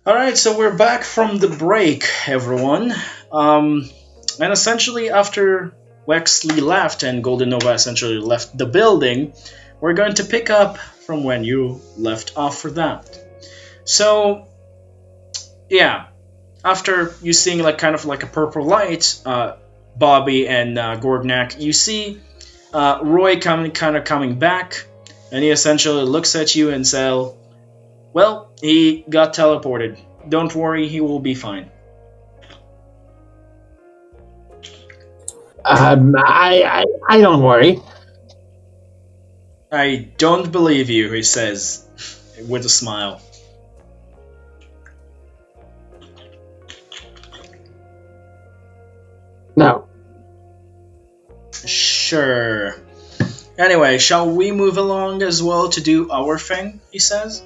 Alright, so we're back from the break, everyone. Um, and essentially, after Wexley left and Golden Nova essentially left the building, we're going to pick up from when you left off for that. So, yeah, after you seeing like kind of like a purple light, Bobby and Gordnak, you see Roy kind of coming back, and he essentially looks at you and says, "Well, he got teleported. Don't worry, he will be fine." I don't worry. "I don't believe you," he says with a smile. No. Sure. Anyway, shall we move along as well to do our thing, he says?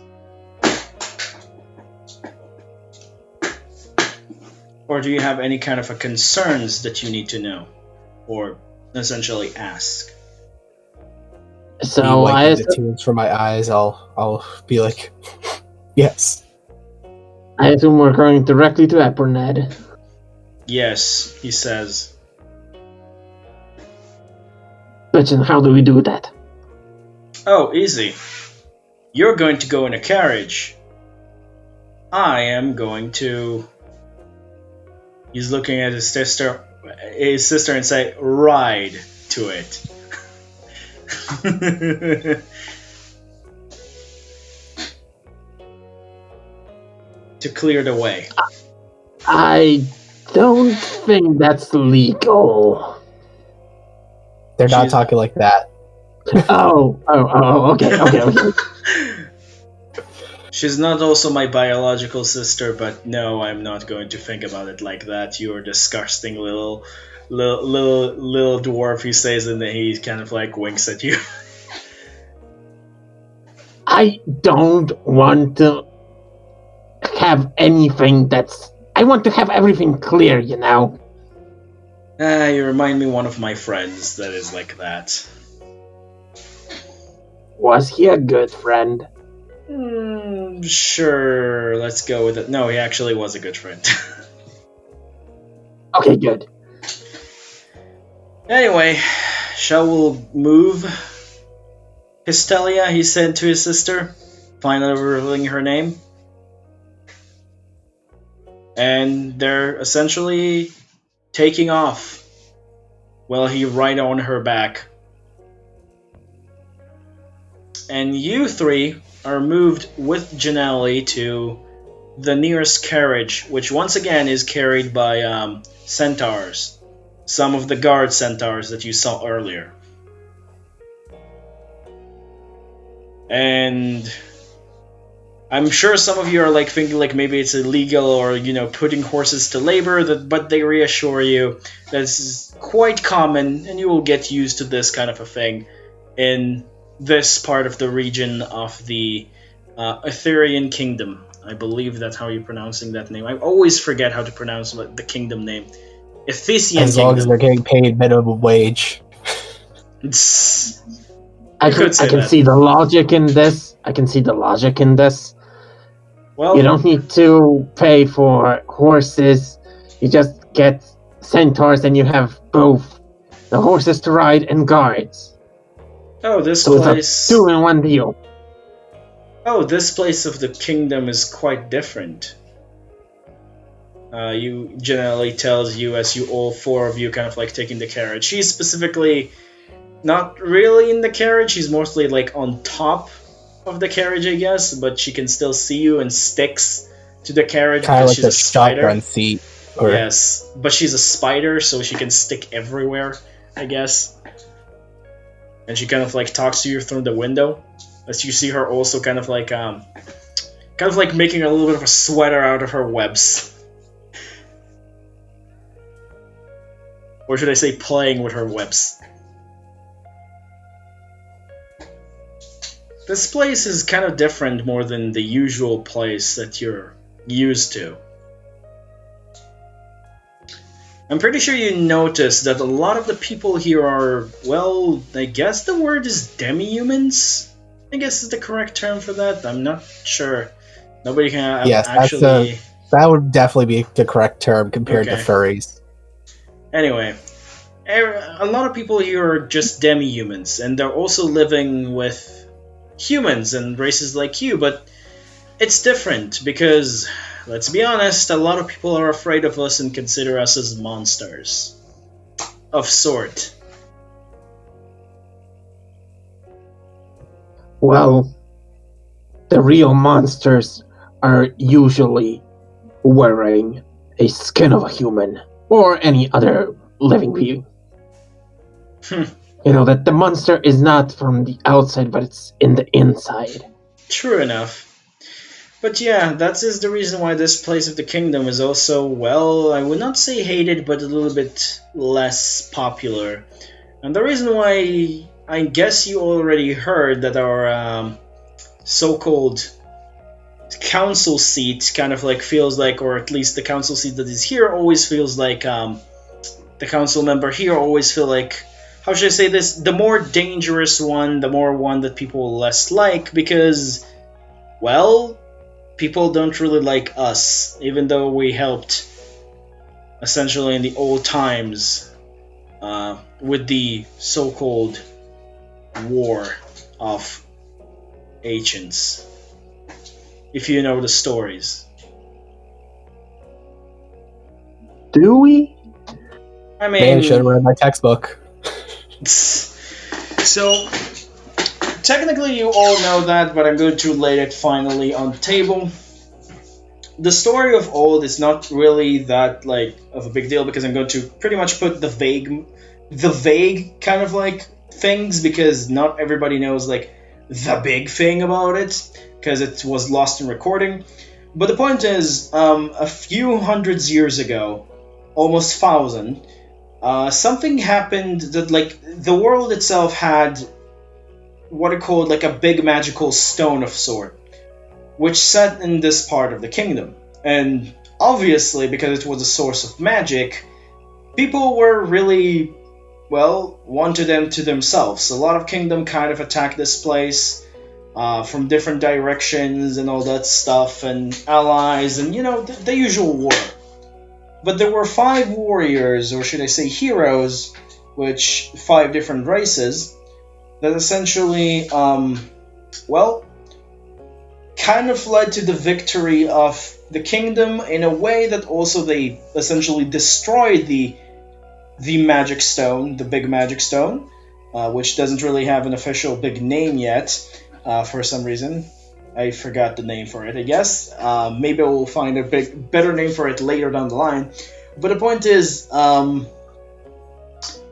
Or do you have any kind of concerns that you need to know? Or essentially ask? So wiping the tears from my eyes, I'll be like, yes. I assume we're going directly to Epornod. Yes, he says. But then how do we do that? Oh, easy. You're going to go in a carriage. I am going to... He's looking at his sister and say, "Ride to it." To clear the way. I don't think that's legal. They're not talking like that. Okay. She's not also my biological sister, but no, I'm not going to think about it like that. You're a disgusting little dwarf, he says, and then he kind of like winks at you. I don't want to have anything that's... I want to have everything clear, you know? You remind me of one of my friends that is like that. Was he a good friend? Sure, let's go with it. No, he actually was a good friend. Okay, good. Anyway, shall we move? Hystelia, he said to his sister, finally revealing her name. And they're essentially taking off while he ride on her back. And you three are moved with Janelli to the nearest carriage, which once again is carried by centaurs. Some of the guard centaurs that you saw earlier. And I'm sure some of you are like thinking like maybe it's illegal or, you know, putting horses to labor, but they reassure you that this is quite common and you will get used to this kind of a thing in this part of the region of the Etherian Kingdom. I believe that's how you're pronouncing that name. I always forget how to pronounce the kingdom name. Ethesian As long as they're getting paid minimum wage. I can see the logic in this. Well, you don't need to pay for horses. You just get centaurs and you have both the horses to ride and guards. Oh, this so place... it's a 2-in-1 deal. Oh, this place of the kingdom is quite different. You generally tells you as you all four of you kind of like taking the carriage. She's specifically not really in the carriage. She's mostly like on top of the carriage, I guess, but she can still see you and sticks to the carriage kind of because like she's the a spider. shotgun seat. Or... Yes, but she's a spider, so she can stick everywhere, I guess. And she kind of like talks to you through the window, as you see her also kind of like making a little bit of a sweater out of her webs. Or should I say playing with her webs. This place is kind of different more than the usual place that you're used to. I'm pretty sure you noticed that a lot of the people here are, well, I guess the word is demi-humans? I guess is the correct term for that. I'm not sure. Nobody can Yes, actually. that would definitely be the correct term compared to Okay. furries. Anyway, a lot of people here are just demi-humans, and they're also living with humans and races like you, but it's different because, let's be honest, a lot of people are afraid of us and consider us as monsters of sort. Well, the real monsters are usually wearing a skin of a human or any other living being. You know that the monster is not from the outside, but it's in the inside. True enough. But yeah, that is the reason why this place of the kingdom is also, well, I would not say hated, but a little bit less popular. And the reason why, I guess you already heard that our so-called council seat kind of like feels like, or at least the council seat that is here always feels like the council member here always feel like, how should I say this, the more dangerous one, the more one that people less like, because, well, people don't really like us, even though we helped essentially in the old times with the so-called war of ancients, if you know the stories. Do we? I Man, mean, should have read my textbook. so technically you all know that, but I'm going to lay it finally on the table. The story of old is not really that like of a big deal because I'm going to pretty much put the vague kind of like things, because not everybody knows like the big thing about it because it was lost in recording. But the point is, a few hundreds years ago, almost thousand, something happened that like the world itself had what are called like a big magical stone of sort, which sat in this part of the kingdom. And obviously, because it was a source of magic, people were really, well, wanted them to themselves. A lot of kingdom kind of attacked this place from different directions and all that stuff, and allies, and you know, the usual war. But there were 5 warriors, or should I say heroes, which 5 different races, that essentially, well, kind of led to the victory of the kingdom in a way that also they essentially destroyed the magic stone, the big magic stone, which doesn't really have an official big name yet for some reason. I forgot the name for it, I guess. Maybe we'll find a better name for it later down the line. But the point is, that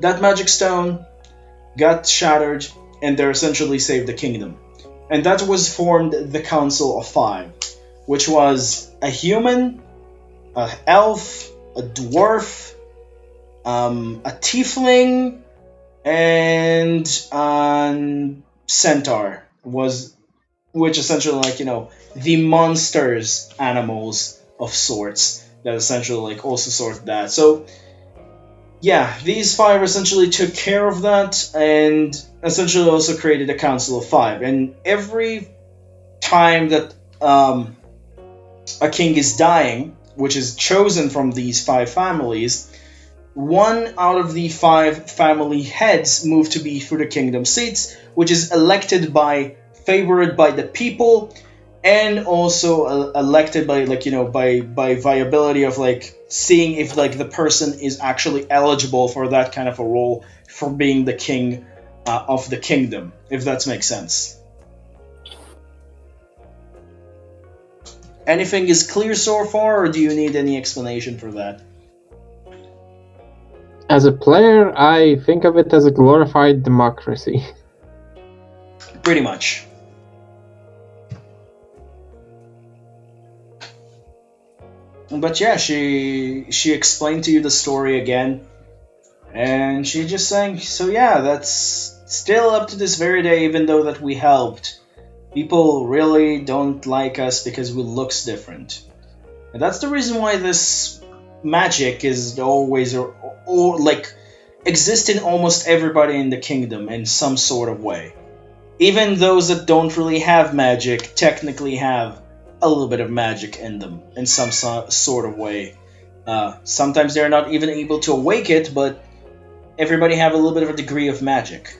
magic stone got shattered, and they essentially saved the kingdom. And that was formed the Council of Five, which was a human, an elf, a dwarf, a tiefling, and a centaur, which essentially like, you know, the monsters animals of sorts that essentially like also sort that. So yeah, these 5 essentially took care of that and essentially also created a Council of 5. And every time that a king is dying, which is chosen from these 5 families, 1 out of the 5 family heads move to be through the kingdom seats, which is favored by the people, and also elected by like, you know, by viability of like seeing if like the person is actually eligible for that kind of a role for being the king of the kingdom, if that makes sense. Anything is clear so far, or do you need any explanation for that? As a player, I think of it as a glorified democracy. Pretty much. But yeah, she explained to you the story again, and she just saying, so yeah, that's still up to this very day, even though that we helped. People really don't like us because we looks different. And that's the reason why this magic is always or like exist in almost everybody in the kingdom in some sort of way. Even those that don't really have magic technically have a little bit of magic in them in some sort of way. Sometimes they're not even able to awake it, but everybody have a little bit of a degree of magic.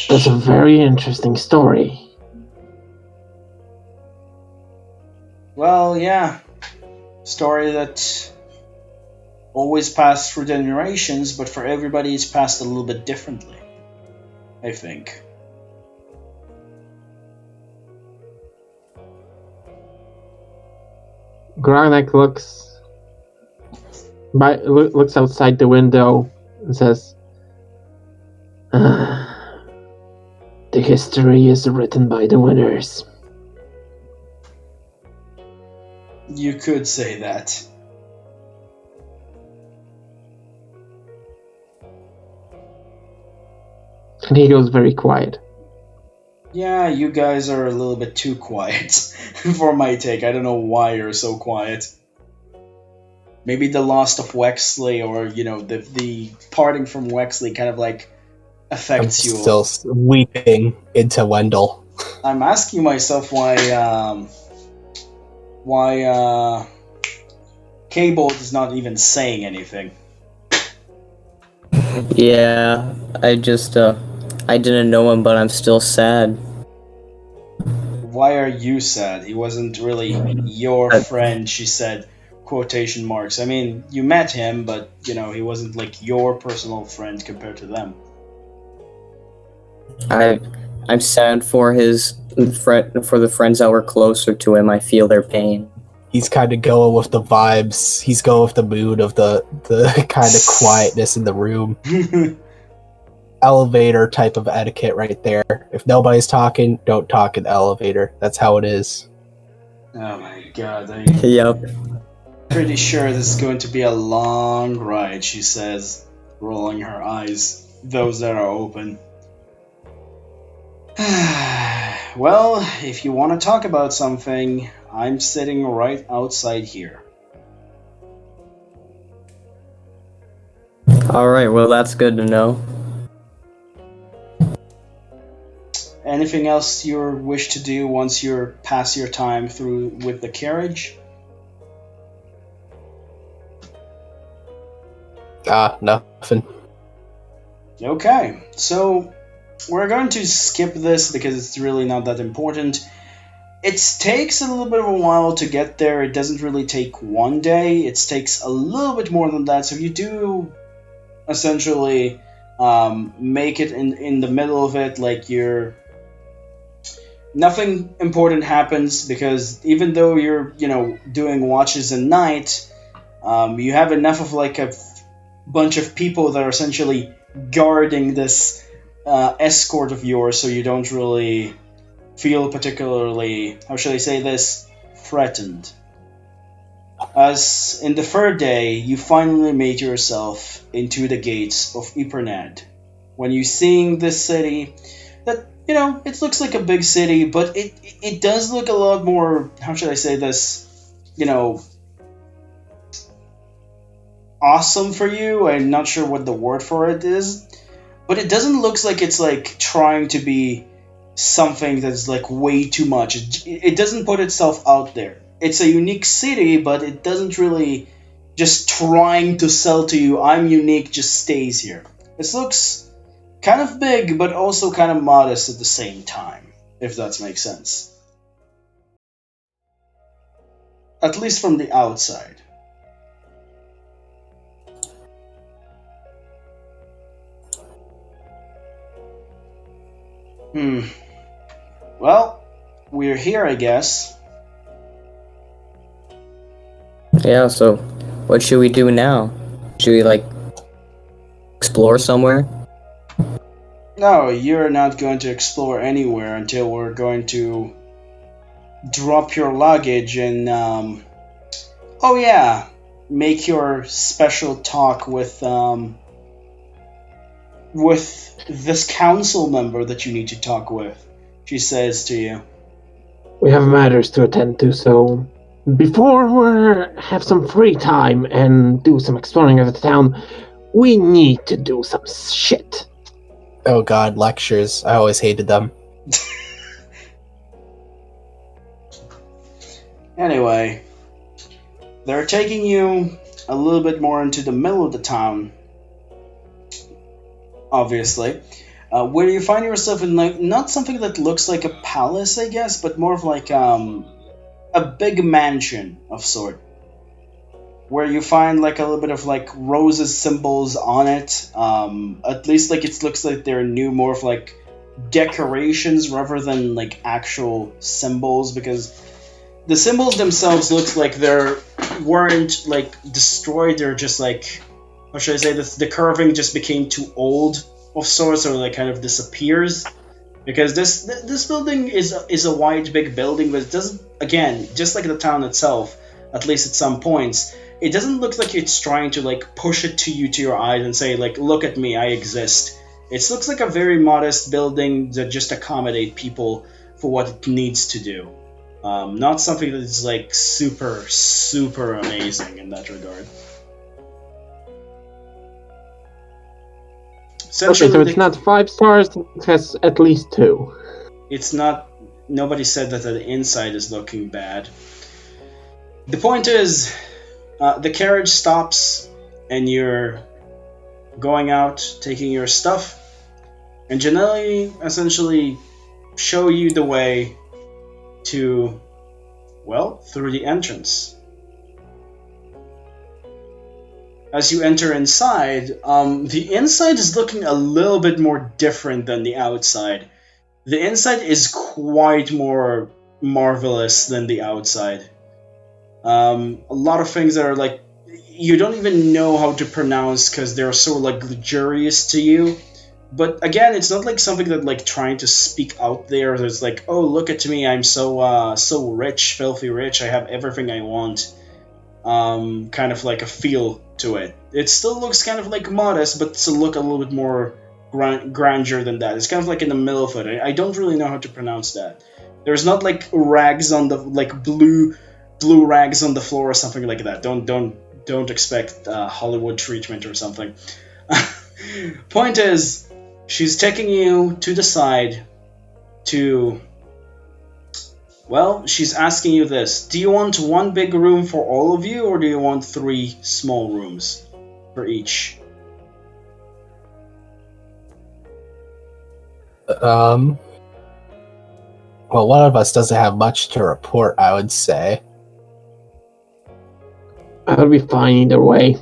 That's a very interesting story. Well, yeah. Story that always passed through generations, but for everybody it's passed a little bit differently, I think. Granek looks outside the window and says, "The history is written by the winners." You could say that. And he goes very quiet. Yeah, you guys are a little bit too quiet for my take. I don't know why you're so quiet. Maybe the loss of Wexley, or the parting from Wexley kind of like affects you. I'm still weeping into Wendell. I'm asking myself why Cable is not even saying anything. Yeah, I didn't know him, but I'm still sad. Why are you sad? He wasn't really your friend, she said, quotation marks. I mean, you met him, but, he wasn't like your personal friend compared to them. I'm sad for for the friends that were closer to him. I feel their pain. He's kind of going with the vibes. He's going with the mood of the kind of quietness in the room. Elevator type of etiquette right there. If nobody's talking, don't talk in the elevator. That's how it is. Oh my god. Yep. Pretty sure this is going to be a long ride, she says, rolling her eyes, those that are open. Well, if you want to talk about something, I'm sitting right outside here. Alright, well that's good to know. Anything else you wish to do once you're past your time through with the carriage? Nothing. Okay, so we're going to skip this because it's really not that important. It takes a little bit of a while to get there. It doesn't really take one day. It takes a little bit more than that. So you do essentially make it in the middle of it, like nothing important happens, because even though you're doing watches at night, you have enough of like a bunch of people that are essentially guarding this escort of yours, so you don't really feel particularly, how should I say this, threatened. As in the third day, you finally made yourself into the gates of Epornod. When you seeing this city, that it looks like a big city, but it does look a lot more, how should I say this, awesome for you. I'm not sure what the word for it is, but it doesn't look like it's like trying to be something that's like way too much. It doesn't put itself out there. It's a unique city, but it doesn't really just trying to sell to you, I'm unique, just stays here. It looks kind of big, but also kind of modest at the same time, if that makes sense. At least from the outside. Well, we're here, I guess. Yeah, so what should we do now? Should we explore somewhere? No, you're not going to explore anywhere until we're going to drop your luggage and make your special talk with this council member that you need to talk with, she says to you. We have matters to attend to, so Before we have some free time and do some exploring of the town, we need to do some shit. Oh god, lectures. I always hated them. Anyway, they're taking you a little bit more into the middle of the town, obviously, where you find yourself in like not something that looks like a palace, I guess, but more of like a big mansion of sort, where you find like a little bit of like roses symbols on it. At least like it looks like they're new, more of like decorations rather than like actual symbols, because the symbols themselves look like weren't like destroyed. They're just like, how should I say this? The curving just became too old of sorts, or like kind of disappears. Because this building is a wide, big building, but it doesn't. Again, just like the town itself, at least at some points, it doesn't look like it's trying to like push it to you to your eyes and say like, look at me, I exist. It looks like a very modest building that just accommodate people for what it needs to do. Not something that is like super, super amazing in that regard. Okay, so it's not 5 stars, it has at least 2. It's not. Nobody said that the inside is looking bad. The point is, the carriage stops, and you're going out, taking your stuff, and Janelli essentially show you the way to, well, through the entrance. As you enter inside, the inside is looking a little bit more different than the outside. The inside is quite more marvelous than the outside. A lot of things that are like, you don't even know how to pronounce because they're so like luxurious to you. But again, it's not like something that like trying to speak out there. There's like, oh, look at me, I'm so rich, filthy rich, I have everything I want. Kind of like a feel to it. It still looks kind of like modest, but to look a little bit more grandeur than that. It's kind of like in the middle of it. I don't really know how to pronounce that. There's not like rags on the like blue rags on the floor or something like that. Don't expect Hollywood treatment or something. Point is, she's taking you to the side to. Well, she's asking you this. Do you want one big room for all of you, or do you want 3 small rooms for each? Well, one of us doesn't have much to report, I would say. I'll be fine either way.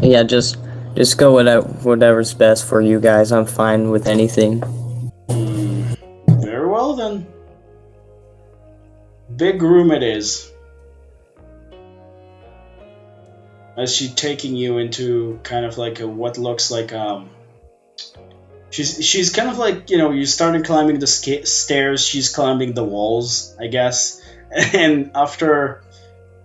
Yeah, just go whatever's best for you guys. I'm fine with anything. Very well then. Big room it is. As she's taking you into kind of like what looks like she's kind of like, you know, you started climbing the stairs, she's climbing the walls, I guess. And after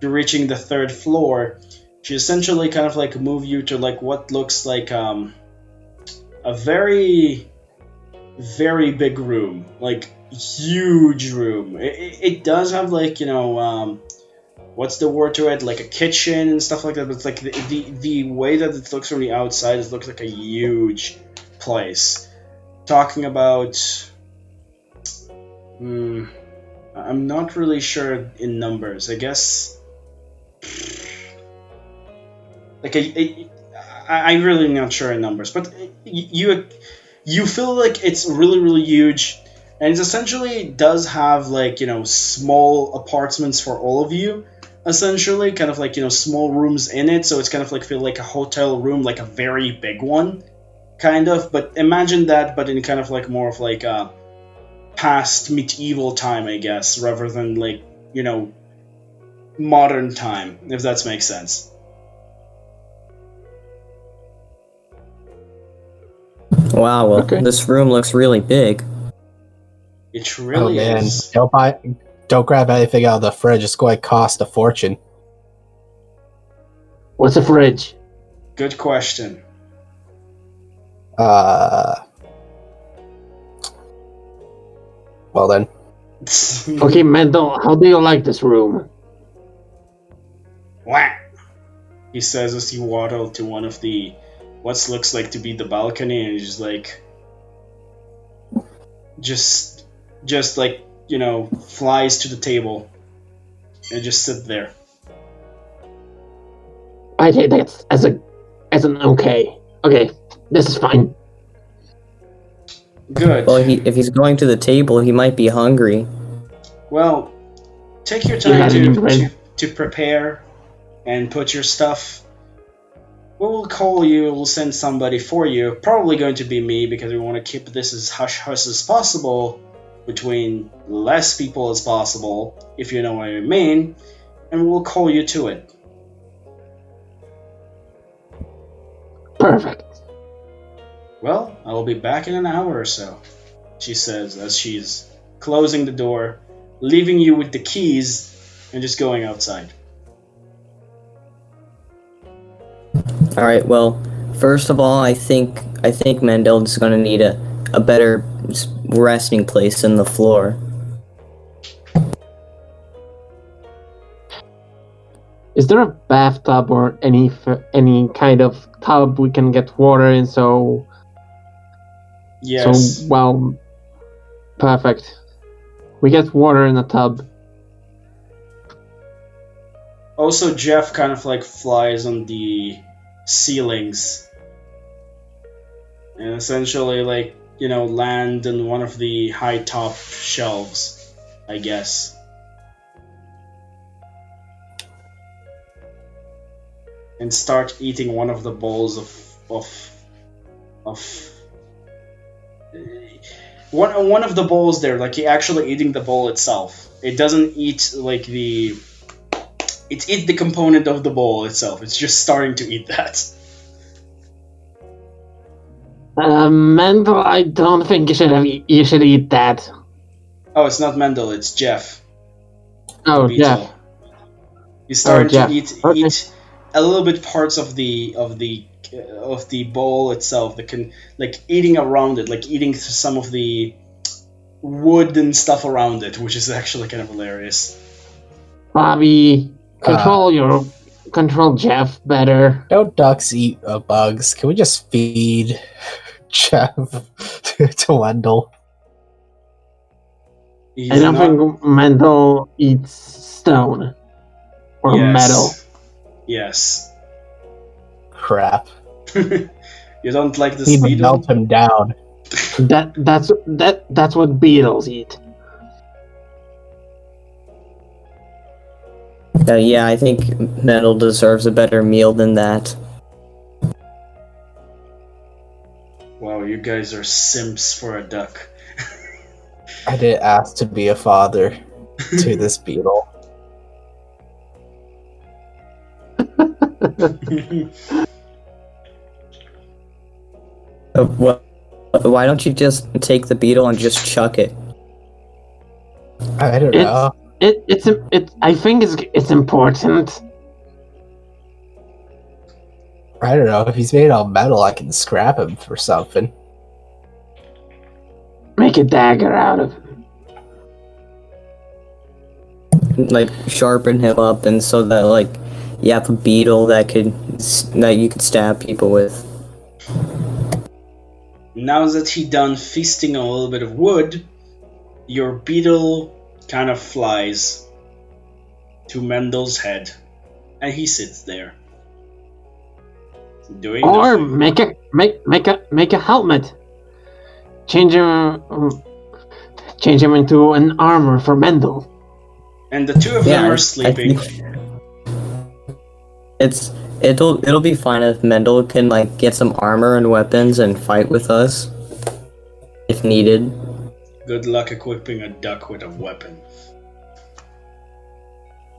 you're reaching the 3rd floor, she essentially kind of like move you to like what looks like a very, very big room, like huge room. It does have like, you know, what's the word to it, like a kitchen and stuff like that, but it's like the way that it looks from the outside, it looks like a huge place. Talking about I'm not really sure in numbers, I guess. Like I'm really not sure in numbers, but you feel like it's really, really huge, and it essentially does have like, you know, small apartments for all of you, essentially kind of like, you know, small rooms in it, so it's kind of like feel like a hotel room, like a very big one, kind of. But imagine that, but in kind of like more of like a past medieval time, I guess, rather than like, you know, modern time, if that makes sense. Wow, well, Okay. this room looks really big. It really is. Don't grab anything out of the fridge. It's going to cost a fortune. What's a fridge? Good question. Well then, Okay, Mendel, how do you like this room? Wah! He says as you waddle to one of the what looks like to be the balcony, and he's just like, just like, you know, flies to the table and just sit there. I take that as an okay. Okay, this is fine. Good. Well, if he's going to the table, he might be hungry. Well, take your You time had any bread? to prepare and put your stuff. We'll call you, we'll send somebody for you. Probably going to be me, because we want to keep this as hush-hush as possible, between less people as possible, if you know what I mean, and we'll call you to it. Perfect. Well, I'll be back in an hour or so, she says as she's closing the door, leaving you with the keys, and just going outside. All right. Well, first of all, I think Mandel is going to need a better resting place than the floor. Is there a bathtub or any kind of tub we can get water in? Yes. Well, perfect. We get water in a tub. Also, Jeff kind of like flies on the ceilings and essentially, like, you know, land on one of the high top shelves, I guess. And start eating one of the bowls of one of the bowls there, like he actually eating the bowl itself. It doesn't eat like it eat the component of the bowl itself. It's just starting to eat that. Mendel, I don't think you should eat that. Oh, it's not Mendel, it's Jeff. Oh, Beetle. Jeff. He's starting Jeff. to eat Okay. eat a little bit parts of the bowl itself. That can, like, eating around it, like eating some of the wood and stuff around it, which is actually kind of hilarious. Bobby, control Jeff better. Don't ducks eat bugs? Can we just feed Jeff to Wendell? He's I don't not- think Mendel eats stone or Yes. metal. Yes. Crap. You don't like this Need to beetle? melt him down. That's what beetles eat. Yeah, I think Metal deserves a better meal than that. Wow, you guys are simps for a duck. I didn't ask to be a father to this beetle. Why don't you just take the beetle and just chuck it? I don't know. I think it's important. I don't know. If he's made out of metal, I can scrap him for something. Make a dagger out of him. Like sharpen him up, and so that like you have a beetle that you could stab people with. Now that he done feasting on a little bit of wood, your beetle kind of flies to Mendel's head, and he sits there, doing Or nothing. make a helmet. Change him into an armor for Mendel. And the two of them are sleeping. It'll be fine if Mendel can like get some armor and weapons and fight with us if needed. Good luck equipping a duck with a weapon.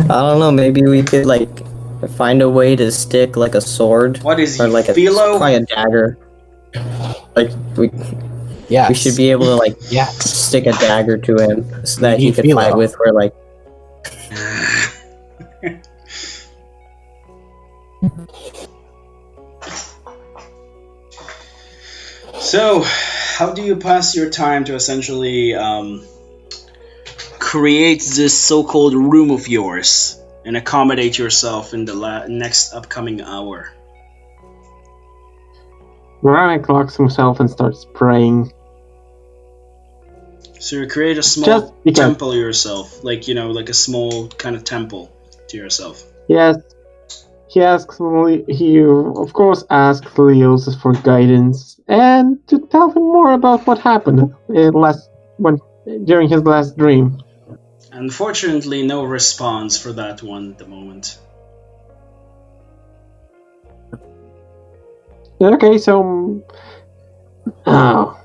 I don't know, maybe we could like find a way to stick like a sword What is he, or like philo? probably a dagger. Like we Yes. should be able to like Yes. stick a dagger to him so that he Need could philo. fight with. Where like So, how do you pass your time to essentially create this so-called room of yours and accommodate yourself in the next upcoming hour. Ranek locks himself and starts praying. So you create a small temple yourself, like a small kind of temple to yourself. Yes. He of course asks Leos for guidance and to tell him more about what happened during his last dream. Unfortunately, no response for that one at the moment. Okay, so... Oh.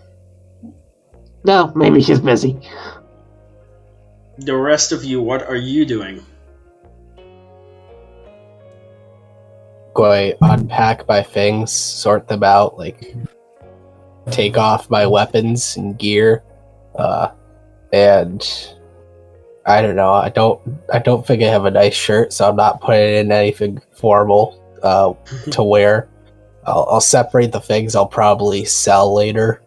No, maybe she's busy. The rest of you, what are you doing? Go unpack my things, sort them out, like take off my weapons and gear, and I don't know. I don't think I have a nice shirt, so I'm not putting in anything formal to wear. I'll separate the things I'll probably sell later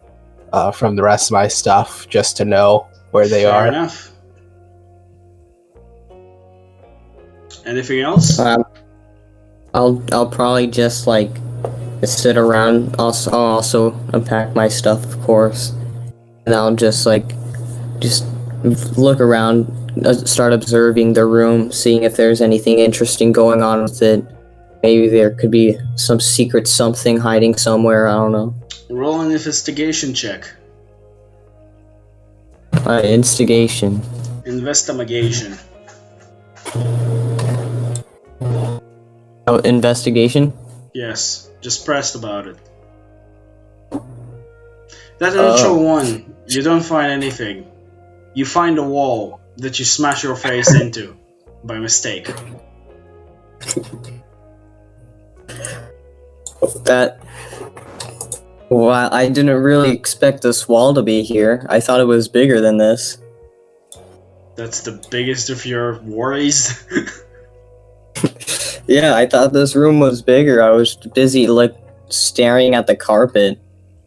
from the rest of my stuff, just to know where they are. Fair enough. Anything else? I'll probably just sit around. I'll also unpack my stuff, of course, and I'll just look around, start observing the room, seeing if there's anything interesting going on with it. Maybe there could be some secret something hiding somewhere. I don't know. Roll an investigation check. Instigation. Investigation. Oh, investigation? Yes, just pressed about it. That initial one, you don't find anything. You find a wall that you smash your face into by mistake. Well, I didn't really expect this wall to be here. I thought it was bigger than this. That's the biggest of your worries? Yeah, I thought this room was bigger. I was busy staring at the carpet,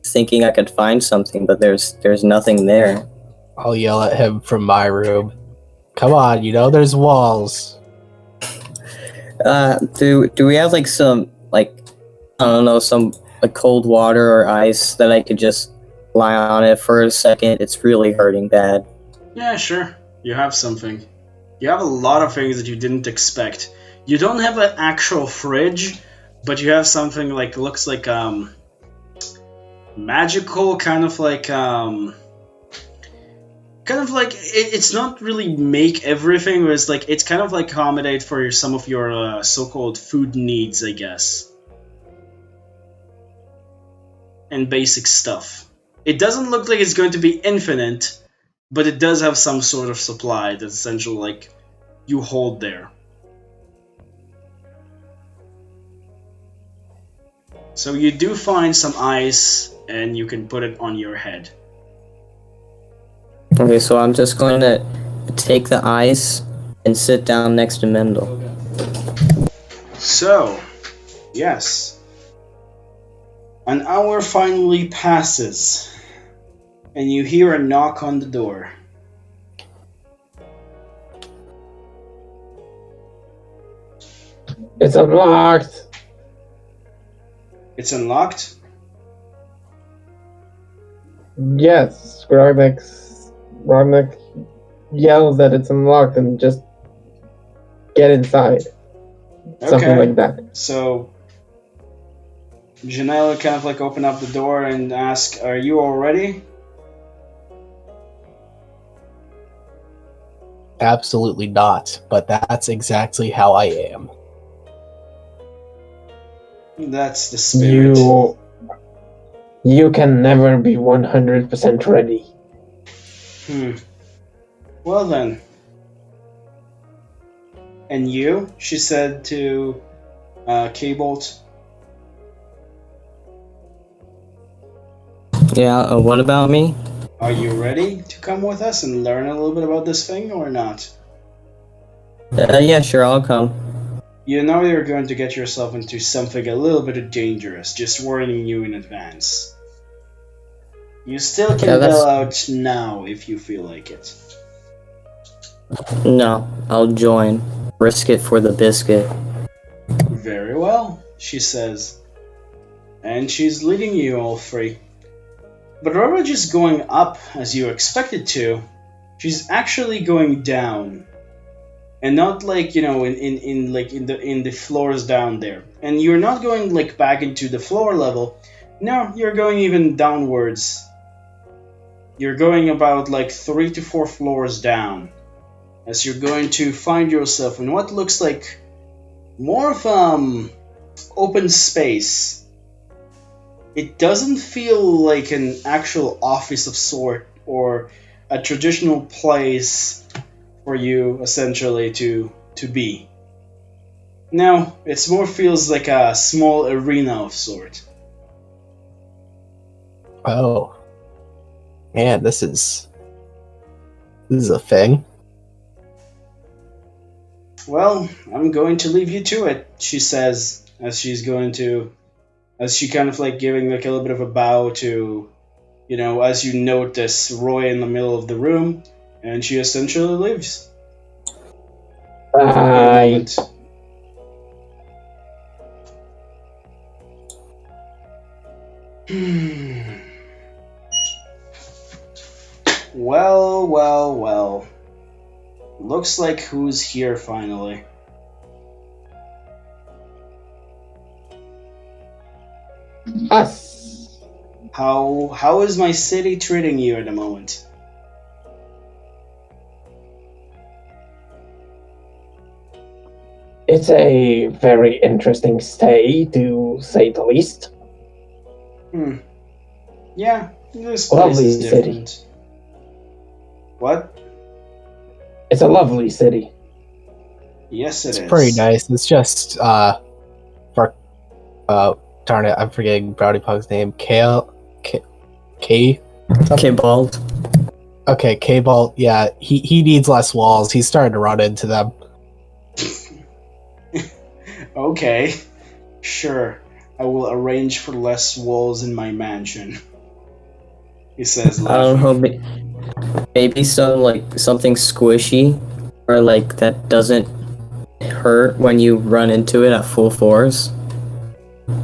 thinking I could find something, but there's nothing there. I'll yell at him from my room. Come on, there's walls. Do we have some I don't know, some cold water or ice that I could just lie on it for a second? It's really hurting bad. Yeah, sure. You have something. You have a lot of things that you didn't expect. You don't have an actual fridge, but you have something looks like magical, it's not really make everything, but it's kind of accommodate for some of your so-called food needs, I guess, and basic stuff. It doesn't look like it's going to be infinite, but it does have some sort of supply that's essentially you hold there. So you do find some ice, and you can put it on your head. Okay, so I'm just going to take the ice and sit down next to Mendel. So, yes. An hour finally passes, and you hear a knock on the door. It's unlocked. It's unlocked? Yes, Ragnak yells that it's unlocked and just get inside. Something like that. So Janelle kind of open up the door and ask, "Are you all ready?" Absolutely not, but that's exactly how I am. That's the spirit. You can never be 100% ready. Well then. And you? She said to K-Bolt. Yeah, what about me? Are you ready to come with us and learn a little bit about this thing or not? Yeah, sure, I'll come. You know you're going to get yourself into something a little bit dangerous, just warning you in advance. You still can bail out now if you feel like it. No, I'll join. Risk it for the biscuit. Very well, she says. And she's leading you all three. But rather than just going up as you expected to, she's actually going down. And not like, in the floors down there. And you're not going like back into the floor level. No, you're going even downwards. You're going about like 3 to 4 floors down. As you're going to find yourself in what looks like more of open space. It doesn't feel like an actual office of sort or a traditional place for you essentially to be. No, it more feels like a small arena of sort. Oh. Man, this is a thing. Well, I'm going to leave you to it, she says, as she kind of like giving like a little bit of a bow to, as you notice Roy in the middle of the room, and she essentially leaves. Bye. Well. Looks like who's here finally. Us. How is my city treating you at the moment? It's a very interesting stay, to say the least. Yeah, this place Lovely is different. city. What? It's a lovely city. Yes, it is. It's pretty nice. It's just for darn it, I'm forgetting Brownie Pug's name. K. K-Bald. Okay, K-Ball. Yeah, he needs less walls. He's starting to run into them. Okay, sure. I will arrange for less walls in my mansion. He says, I don't laughing. know, maybe something squishy, or like that doesn't hurt when you run into it at full force.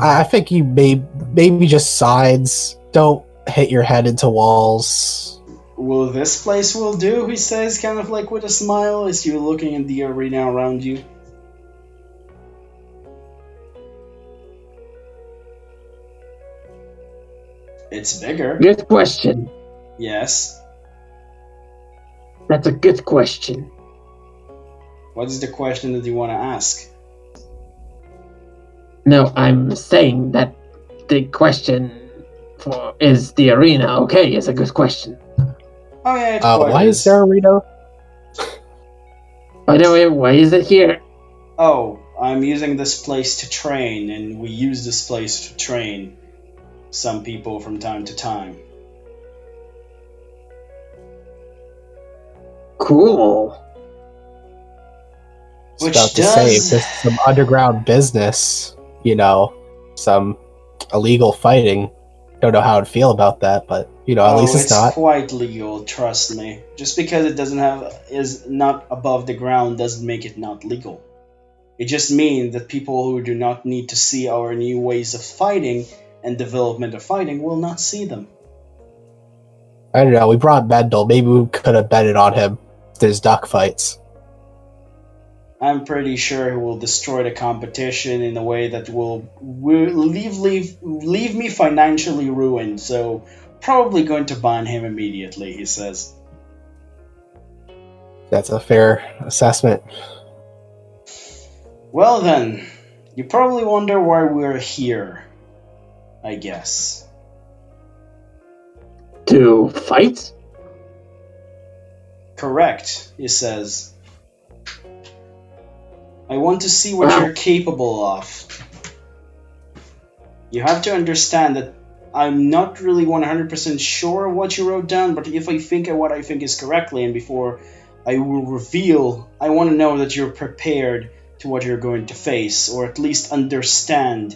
I think you maybe just sides. Don't hit your head into walls. Well, this place will do, he says, kind of like with a smile as you're looking in the arena around you. It's bigger. Good question. Yes. That's a good question. What is the question that you want to ask? No, I'm saying that the question is the arena okay is a good question. Oh yeah, Why is there a Reno? By the way, why is it here? Oh, I'm using this place to train, and we use this place to train some people from time to time. Cool. I was about to say, if this is some underground business, some illegal fighting. Don't know how I'd feel about that, but at least it's not. It's quite legal, trust me. Just because it is not above the ground doesn't make it not legal. It just means that people who do not need to see our new ways of fighting and development of fighting will not see them. I don't know. We brought Mendel. Maybe we could have betted on him. There's duck fights. I'm pretty sure he will destroy the competition in a way that will leave me financially ruined, so probably going to ban him immediately, he says. That's a fair assessment. Well then, you probably wonder why we're here, I guess. To fight? Correct, he says. I want to see what you're capable of. You have to understand that I'm not really 100% sure of what you wrote down, but if I think of what I think is correctly, and before I will reveal, I want to know that you're prepared to what you're going to face, or at least understand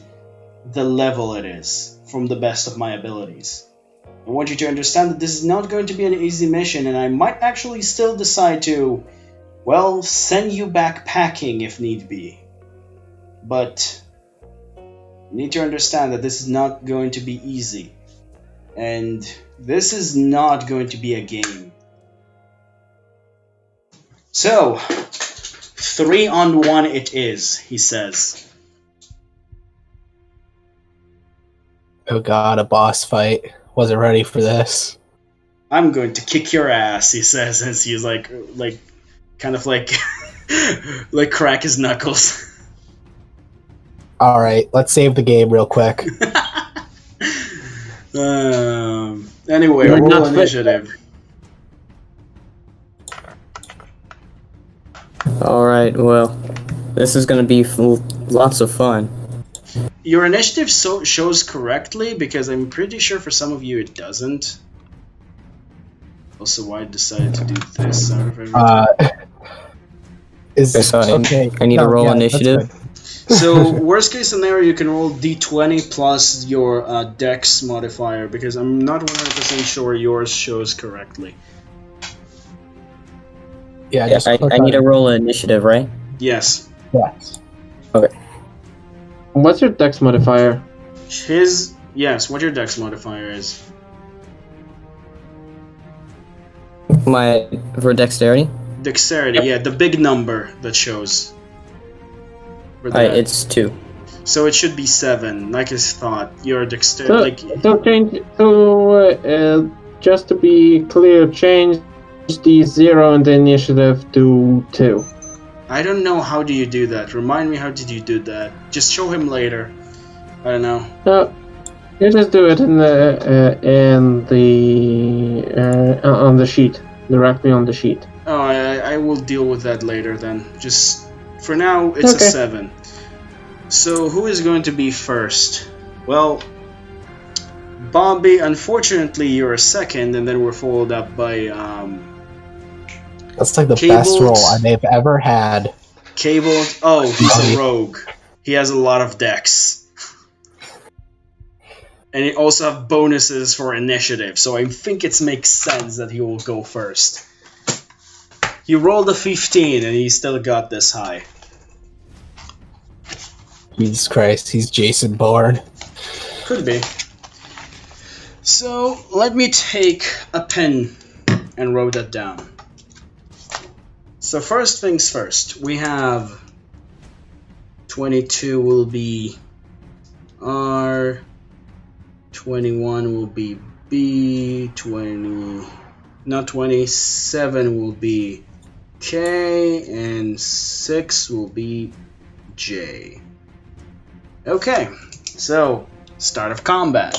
the level it is, from the best of my abilities. I want you to understand that this is not going to be an easy mission, and I might actually still decide to well, send you back packing if need be. But you need to understand that this is not going to be easy. And this is not going to be a game. So, 3-on-1 it is, he says. Oh god, a boss fight. Wasn't ready for this. I'm going to kick your ass, he says, as he's kind of like crack his knuckles. Alright, let's save the game real quick. Anyway, You're roll not initiative. Alright, well, this is gonna be lots of fun. Your initiative shows correctly, because I'm pretty sure for some of you it doesn't. Also, why I decided to do this out of everything. I need to roll that's initiative. good. So, worst case scenario, you can roll d20 plus your dex modifier, because I'm not 100% sure yours shows correctly. Yeah, Yeah, just I click need to on roll an initiative, right? Yes. Yes. What's your dex modifier? Yes, what your dex modifier is. For dexterity? Dexterity, yeah, the big number that shows. For Alright, that. it's 2. So it should be 7, like I thought. Your dexterity, Just to be clear, change the 0 in the initiative to 2. I don't know how do you do that. Remind me, how did you do that? Just show him later. I don't know. You just do it on the sheet, directly on the sheet. Oh, I will deal with that later then. Just for now, it's Okay. a 7. So who is going to be first? Well, Bobby, unfortunately, you're second, and then we're followed up by That's like the Cables. best roll I may have ever had. Cable. Oh, he's a rogue. He has a lot of dex. And he also have bonuses for initiative, so I think it makes sense that he will go first. He rolled a 15 and he still got this high. Jesus Christ, he's Jason Bourne. Could be. So, let me take a pen and wrote that down. So first things first, we have 22 will be R, 21 will be B, 27 will be K, and 6 will be J. Okay, so start of combat.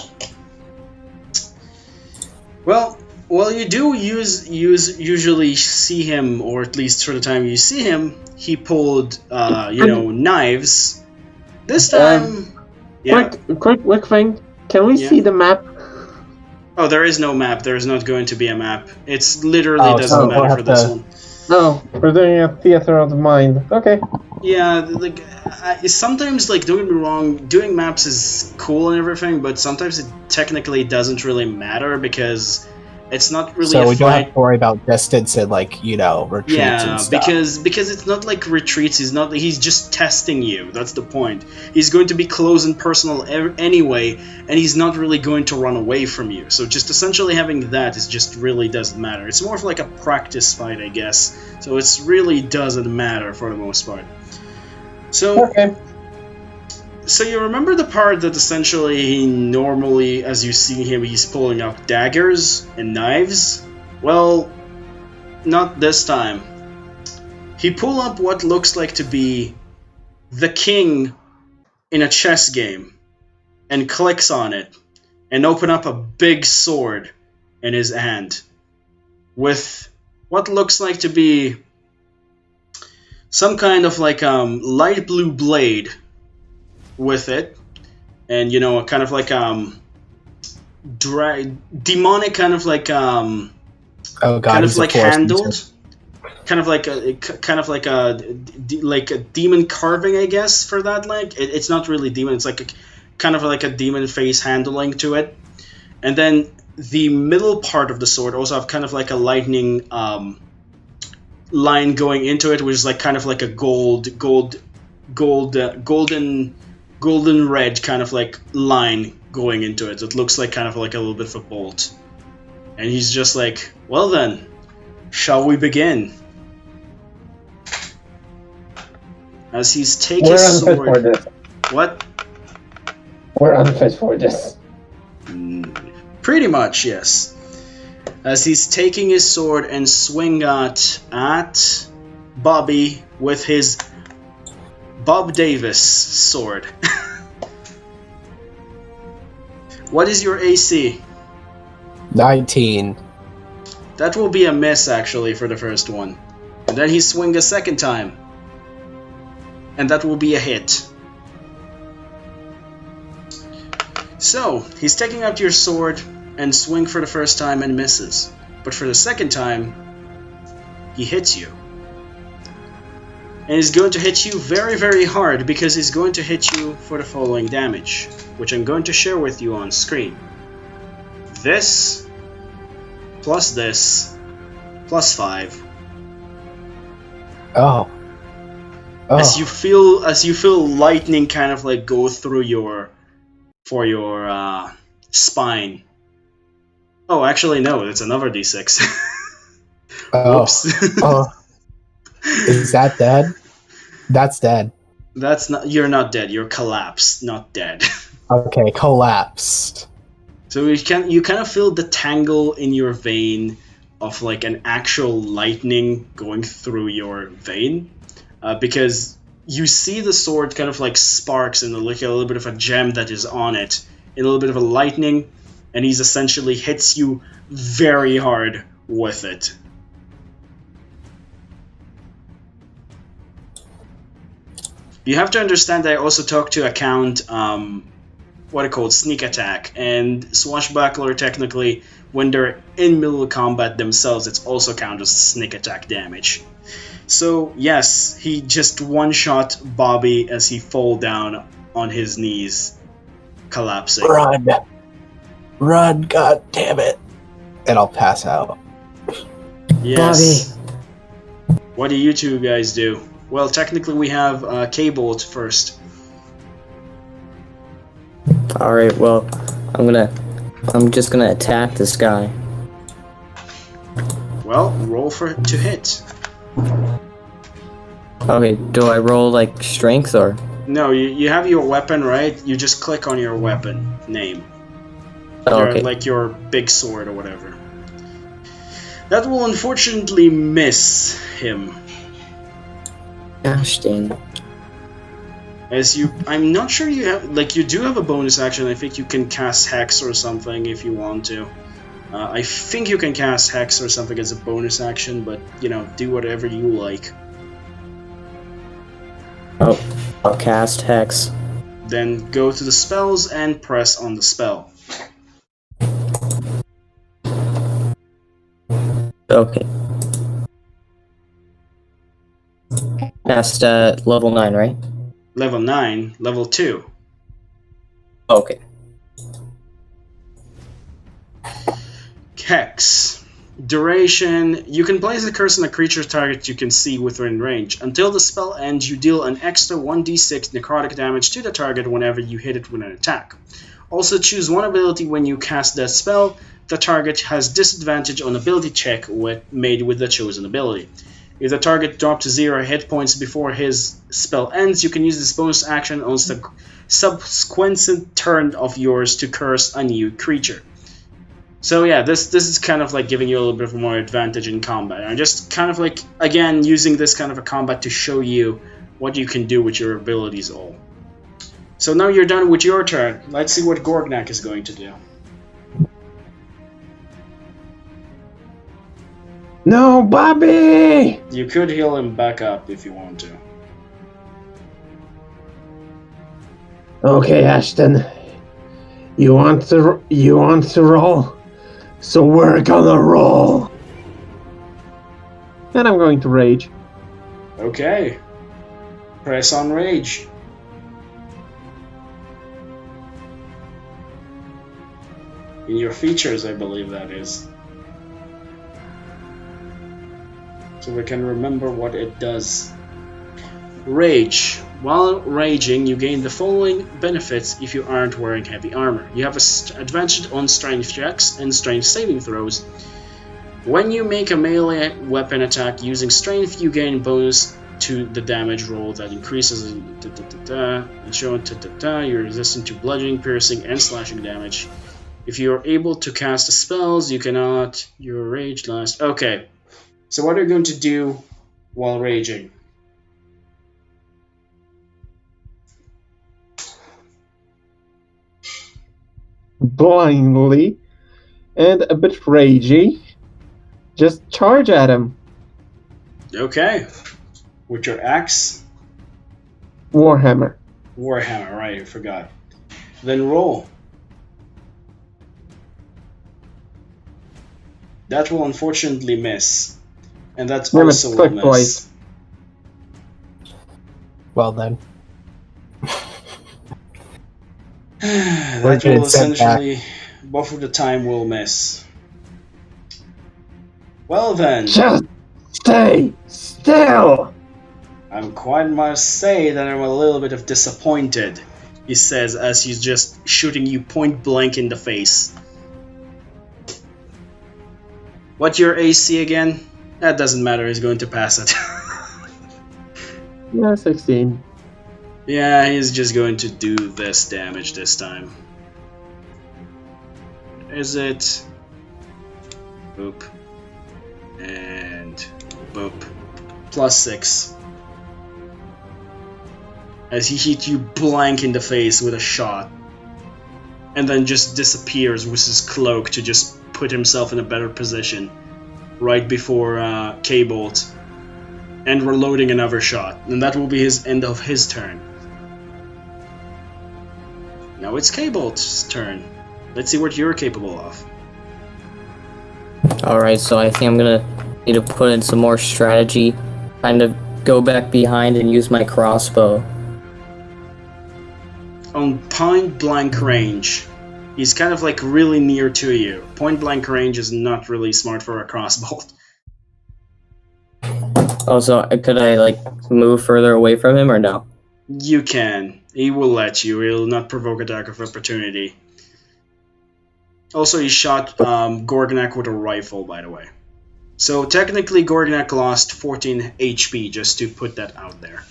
Well, you do usually see him, or at least for the time you see him, he pulled knives. This time, yeah. Quick thing. Can we Yeah. see the map? Oh, there is no map. There is not going to be a map. It's literally doesn't so matter we'll for have this to- one. No, we're doing a theater of the mind. Okay. Yeah, sometimes, don't get me wrong, doing maps is cool and everything, but sometimes it technically doesn't really matter because it's not really So a we don't fight. have to worry about distance and retreats Yeah, and stuff. because it's not like retreats. He's just testing you. That's the point. He's going to be close and personal anyway, and he's not really going to run away from you. So just essentially having that is just really doesn't matter. It's more of like a practice fight, I guess. So it really doesn't matter for the most part. So Okay. So you remember the part that essentially he normally, as you see him, he's pulling out daggers and knives? Well, not this time. He pulled up what looks like to be the king in a chess game and clicks on it and open up a big sword in his hand with what looks like to be some kind of light blue blade with it, and a kind of demonic kind of Oh god, kind of he's a force handled, user. kind of like a demon carving, I guess, for that. It's not really demon. It's kind of like a demon face handling to it, and then the middle part of the sword also have kind of like a lightning line going into it, which is like kind of like a golden red kind of like line going into it. It looks like kind of like a little bit of a bolt. And he's just like, well then, shall we begin? As he's taking We're his unfit sword. for this. What? We're unfit for this. Pretty much, yes. As he's taking his sword and swing at Bobby with his Bob Davis sword. What is your AC? 19. That will be a miss, actually, for the first one. And then he swing a second time. And that will be a hit. So, he's taking out your sword and swing for the first time and misses. But for the second time, he hits you. And he's going to hit you very, very hard, because he's going to hit you for the following damage, which I'm going to share with you on screen. This, plus this, plus 5. Oh. As you feel lightning kind of like go through your spine. Oh, actually no, it's another d6. Whoops. Oh. Is that dead? That's dead. That's not. You're not dead. You're collapsed, not dead. Okay, collapsed. So you kind of feel the tangle in your vein of like an actual lightning going through your vein, because you see the sword kind of like sparks and like a little bit of a gem that is on it, and a little bit of a lightning, and he's essentially hits you very hard with it. You have to understand that I also talk to account what I call sneak attack, and swashbuckler technically when they're in middle combat themselves, it's also counted as sneak attack damage. So yes, he just one-shot Bobby as he fall down on his knees, collapsing. Run, god damn it. And I'll pass out. Yes. Bobby. What do you two guys do? Well, technically we have K-Bolt first. Alright, well, I'm just gonna attack this guy. Well, roll to hit. Okay, do I roll like strength or? No, you have your weapon, right? You just click on your weapon name. Oh, okay. Like your big sword or whatever. That will unfortunately miss him. Gosh dang. I'm not sure you have, like, you do have a bonus action. I think you can cast Hex or something if you want to. I think you can cast Hex or something as a bonus action, but, you know, do whatever you like. Oh, I'll cast Hex. Then go to the spells and press on the spell. Okay. Cast level 9, right? Level 9, level 2. Okay. Hex. Duration. You can place a curse on a creature target you can see within range. Until the spell ends, you deal an extra 1d6 necrotic damage to the target whenever you hit it with an attack. Also choose one ability when you cast that spell. The target has disadvantage on ability check made with the chosen ability. If the target dropped to 0 hit points before his spell ends, you can use this bonus action on the subsequent turn of yours to curse a new creature. So yeah, this is kind of like giving you a little bit more advantage in combat. I'm just kind of like, again, using this kind of a combat to show you what you can do with your abilities all. So now you're done with your turn. Let's see what Gorgnak is going to do. No, Bobby! You could heal him back up if you want to. Okay, Ashton. You want to roll? So we're gonna roll. And I'm going to rage. Okay. Press on rage. In your features, I believe that is. so we can remember what it does. Rage. While raging, you gain the following benefits if you aren't wearing heavy armor. You have an advantage on strength checks and strength saving throws. When you make a melee weapon attack using strength, you gain bonus to the damage roll that increases. And showing you're resistant to bludgeoning, piercing, and slashing damage. If you are able to cast spells, you cannot. Your rage lasts. Okay, so what are you going to do while raging? Blindly and a bit ragey, just charge at him. Okay, with your axe? Warhammer. Warhammer, right, I forgot. Then roll. That will unfortunately miss. And that's Damn it, also will click miss. twice. Well then. That We're will getting sent essentially, both of the time will miss. Well then, Just stay still! I quite must say that I'm a little bit of disappointed, he says as he's just shooting you point blank in the face. What's your AC again? That doesn't matter, he's going to pass it. Yeah, 16. Yeah, he's just going to do this damage this time. Is it? Boop. And boop. +6. As he hit you blank in the face with a shot. And then just disappears with his cloak to just put himself in a better position. Right before K-Bolt. And reloading another shot. And that will be his end of his turn. Now it's K-Bolt's turn. Let's see what you're capable of. Alright, so I think I'm gonna need to put in some more strategy. Kind of go back behind and use my crossbow. On point blank range, he's kind of like really near to you. Point blank range is not really smart for a crossbow. Also, could I like move further away from him or no? You can. He will let you. He'll not provoke attack of opportunity. Also, he shot Gorgonak with a rifle, by the way. So technically, Gorgonak lost 14 HP, just to put that out there.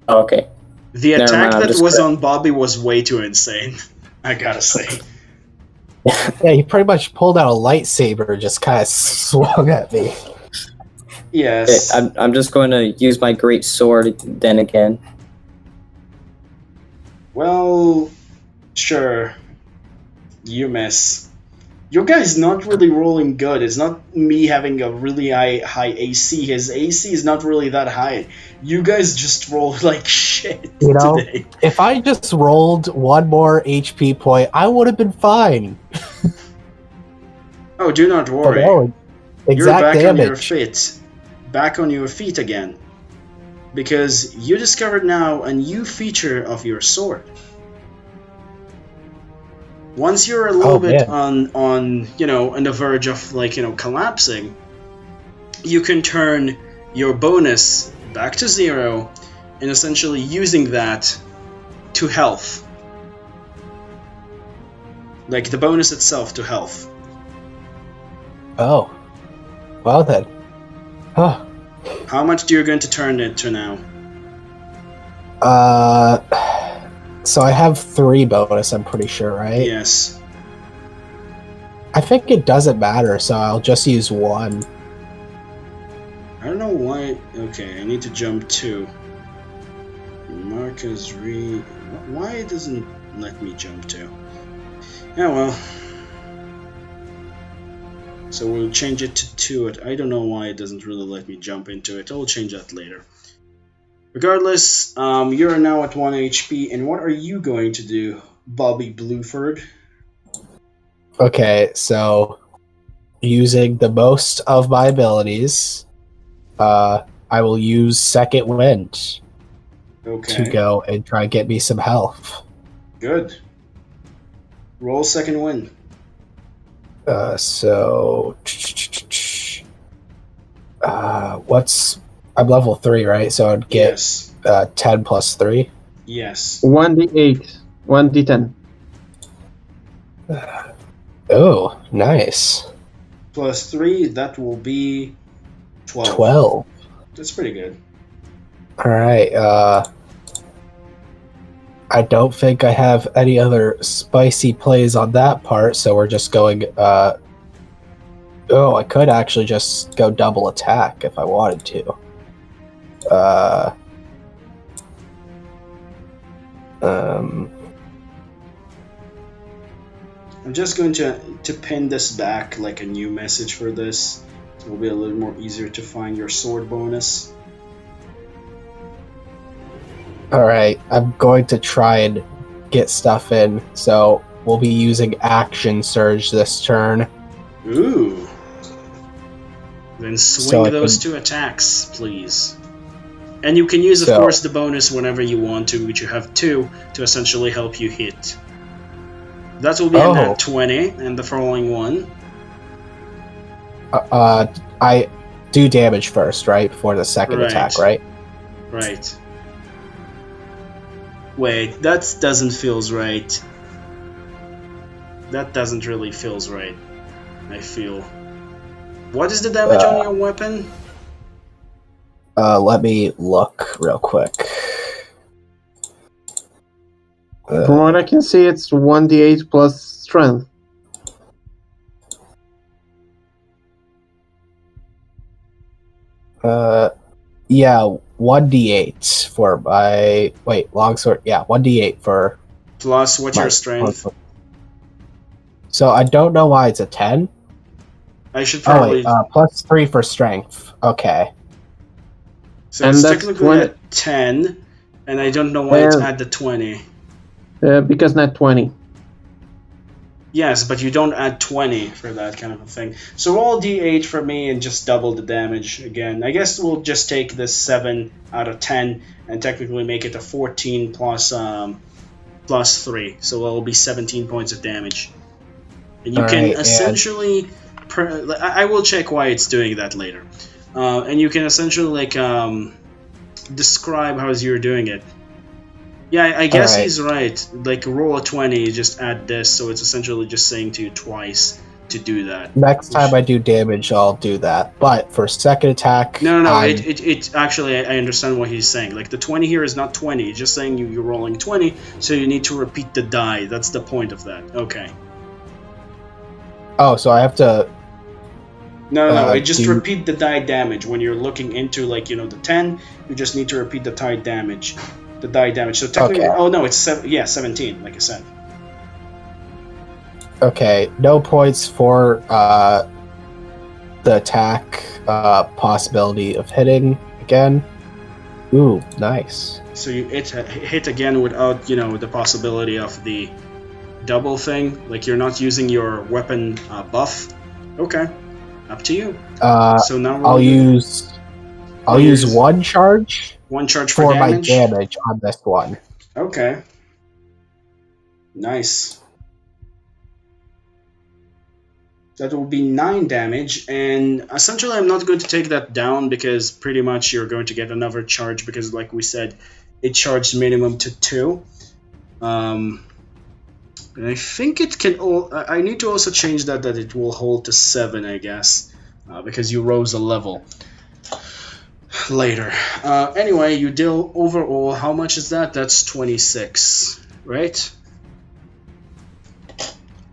Okay. The Never attack mind, that was on Bobby was way too insane, I gotta say. Yeah, he pretty much pulled out a lightsaber and just kind of swung at me. Yes. I'm just going to use my great sword then again. Well, sure. You miss. Your guy's not really rolling good. It's not me having a really high AC. His AC is not really that high. You guys just roll like shit today. If I just rolled one more HP point, I would have been fine. Oh, do not worry. No, You're back exact on your damage. feet. Back on your feet again. Because you discovered now a new feature of your sword. Once you're a little bit on on the verge of collapsing, you can turn your bonus back to 0 and essentially using that to health. Like the bonus itself to health. Oh. Well then. Huh. How much do you going to turn it to now? So I have 3 bonus, I'm pretty sure, right? Yes. I think it doesn't matter, so I'll just use 1. I don't know why. Okay, I need to jump 2. Marcus why it doesn't let me jump 2? Yeah, well. So we'll change it to 2. I don't know why it doesn't really let me jump into it. I'll change that later. Regardless, you're now at 1 HP, and what are you going to do, Bobby Bluford? Okay, so using the most of my abilities, I will use Second Wind to go and try and get me some health. Good. Roll Second Wind. So I'm level 3, right? So I'd get Yes. 10 plus 3. Yes. 1d8, 1d10. Oh, nice. Plus 3, that will be 12. 12. That's pretty good. Alright, I don't think I have any other spicy plays on that part, so we're just going, I could actually just go double attack if I wanted to. I'm just going to pin this back like a new message for this. So it will be a little more easier to find your sword bonus. Alright, I'm going to try and get stuff in, so we'll be using Action Surge this turn. Ooh. Then swing those 2 attacks, please. And you can use, of course, the bonus whenever you want to, which you have 2, to essentially help you hit. That will be a nat 20, and the following one. I do damage first, right? Before the second attack, right? Right. Wait, that doesn't feels right. That doesn't really feels right, I feel. What is the damage on your weapon? Let me look real quick. From what I can see, it's 1d8 plus strength. Yeah, 1d8 for my... Wait, longsword. Yeah, 1d8 for... Plus, what's your strength? So I don't know why it's a 10. I should probably... plus 3 for strength. Okay. So and it's technically at 10, and I don't know why it's at the 20. Because not 20. Yes, but you don't add 20 for that kind of a thing. So roll d8 for me and just double the damage again. I guess we'll just take this 7 out of 10 and technically make it a 14 plus 3. So it'll be 17 points of damage. And you can essentially... I will check why it's doing that later. And you can essentially describe how you're doing it. Yeah, I guess he's right. Like, roll a 20, just add this, so it's essentially just saying to you twice to do that. Next time I do damage, I'll do that. But for second attack... No, it actually, I understand what he's saying. Like, the 20 here is not 20, it's just saying you're rolling 20, so you need to repeat the die. That's the point of that. Okay. Oh, so I have to... No, just repeat the die damage. When you're looking into, the 10, you just need to repeat the die damage. The die damage. So technically, oh no, it's 17, like I said. Okay, no points for the attack possibility of hitting again. Ooh, nice. So you hit again without, the possibility of the double thing. Like, you're not using your weapon buff. Okay, up to you. So now I'll use one charge. One charge for damage? My damage on this one. Okay. Nice. That will be 9 damage, and essentially I'm not going to take that down because pretty much you're going to get another charge because, like we said, it charged minimum to 2. And I think it can... I need to also change that it will hold to 7, I guess, because you rose a level later. Anyway, you deal overall, how much is that? That's 26, right?